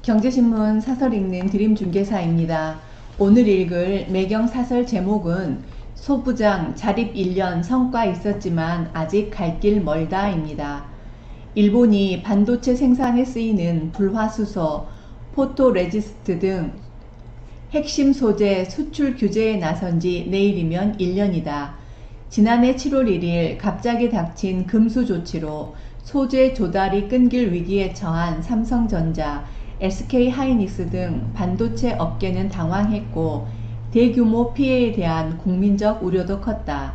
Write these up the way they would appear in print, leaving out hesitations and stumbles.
경제신문 사설 읽는 드림중개사입니다. 오늘 읽을 매경 사설 제목은 소부장 자립 1년 성과 있었지만 아직 갈 길 멀다입니다. 일본이 반도체 생산에 쓰이는 불화수소, 포토레지스트 등 핵심 소재 수출 규제에 나선 지 내일이면 1년이다. 지난해 7월 1일 갑자기 닥친 금수 조치로 소재 조달이 끊길 위기에 처한 삼성전자, SK하이닉스 등 반도체 업계는 당황했고 대규모 피해에 대한 국민적 우려도 컸다.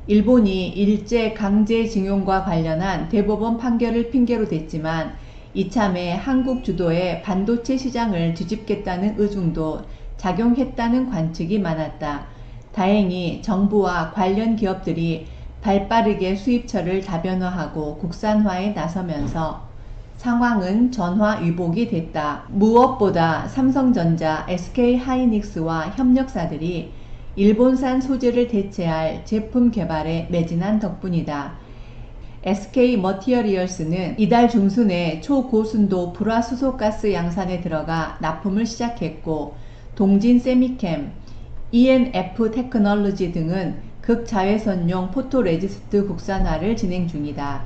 일본이 일제 강제징용과 관련한 대법원 판결을 핑계로 댔지만 이참에 한국 주도의 반도체 시장을 뒤집겠다는 의중도 작용했다는 관측이 많았다. 다행히 정부와 관련 기업들이 발빠르게 수입처를 다변화하고 국산화에 나서면서 상황은 전화위복이 됐다. 무엇보다 삼성전자, SK하이닉스와 협력사들이 일본산 소재를 대체할 제품 개발에 매진한 덕분이다. SK머티리얼스는 이달 중순에 초고순도 불화수소가스 양산에 들어가 납품을 시작했고 동진세미캠, ENF 테크놀로지 등은 극자외선용 포토레지스트 국산화를 진행 중이다.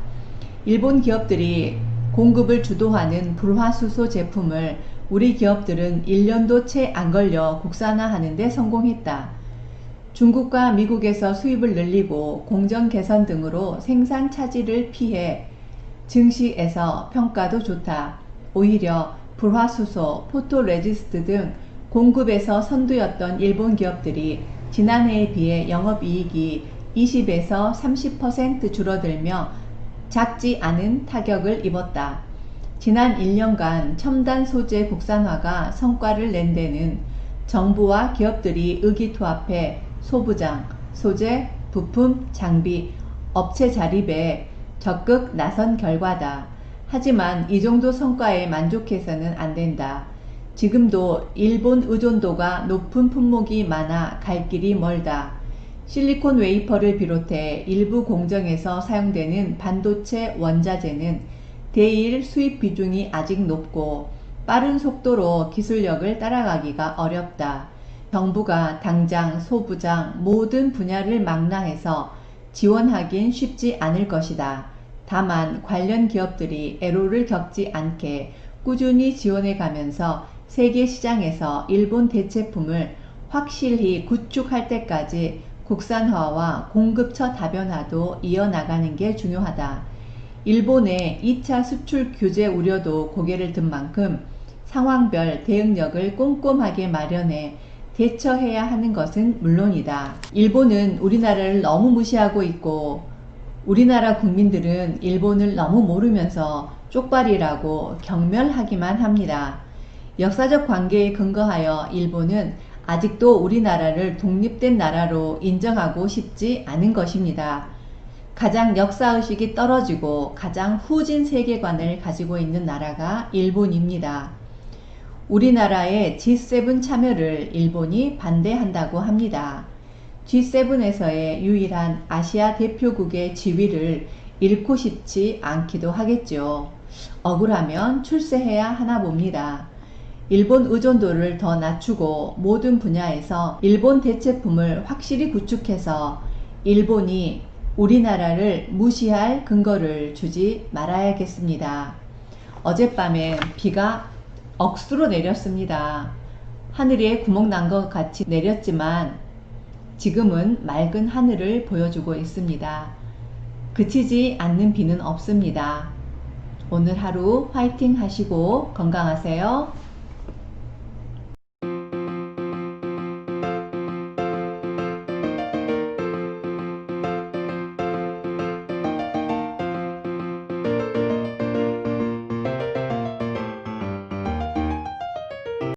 일본 기업들이 공급을 주도하는 불화수소 제품을 우리 기업들은 1년도 채 안 걸려 국산화하는 데 성공했다. 중국과 미국에서 수입을 늘리고 공정 개선 등으로 생산 차질을 피해 증시에서 평가도 좋다. 오히려 불화수소, 포토레지스트 등 공급에서 선두였던 일본 기업들이 지난해에 비해 영업이익이 20에서 30% 줄어들며 작지 않은 타격을 입었다. 지난 1년간 첨단 소재 국산화가 성과를 낸 데는 정부와 기업들이 의기투합해 소부장, 소재, 부품, 장비, 업체 자립에 적극 나선 결과다. 하지만 이 정도 성과에 만족해서는 안 된다. 지금도 일본 의존도가 높은 품목이 많아 갈 길이 멀다. 실리콘 웨이퍼를 비롯해 일부 공정에서 사용되는 반도체 원자재는 대일 수입 비중이 아직 높고 빠른 속도로 기술력을 따라가기가 어렵다. 정부가 당장 소부장 모든 분야를 망라해서 지원하긴 쉽지 않을 것이다. 다만 관련 기업들이 애로를 겪지 않게 꾸준히 지원해 가면서 세계 시장에서 일본 대체품을 확실히 구축할 때까지 국산화와 공급처 다변화도 이어나가는 게 중요하다. 일본의 2차 수출 규제 우려도 고개를 든 만큼 상황별 대응력을 꼼꼼하게 마련해 대처해야 하는 것은 물론이다. 일본은 우리나라를 너무 무시하고 있고 우리나라 국민들은 일본을 너무 모르면서 쪽발이라고 경멸하기만 합니다. 역사적 관계에 근거하여 일본은 아직도 우리나라를 독립된 나라로 인정하고 싶지 않은 것입니다. 가장 역사의식이 떨어지고 가장 후진 세계관을 가지고 있는 나라가 일본입니다. 우리나라의 G7 참여를 일본이 반대한다고 합니다. G7에서의 유일한 아시아 대표국의 지위를 잃고 싶지 않기도 하겠죠. 억울하면 출세해야 하나 봅니다. 일본 의존도를 더 낮추고 모든 분야에서 일본 대체품을 확실히 구축해서 일본이 우리나라를 무시할 근거를 주지 말아야겠습니다. 어젯밤에 비가 억수로 내렸습니다. 하늘에 구멍 난 것 같이 내렸지만 지금은 맑은 하늘을 보여주고 있습니다. 그치지 않는 비는 없습니다. 오늘 하루 화이팅 하시고 건강하세요.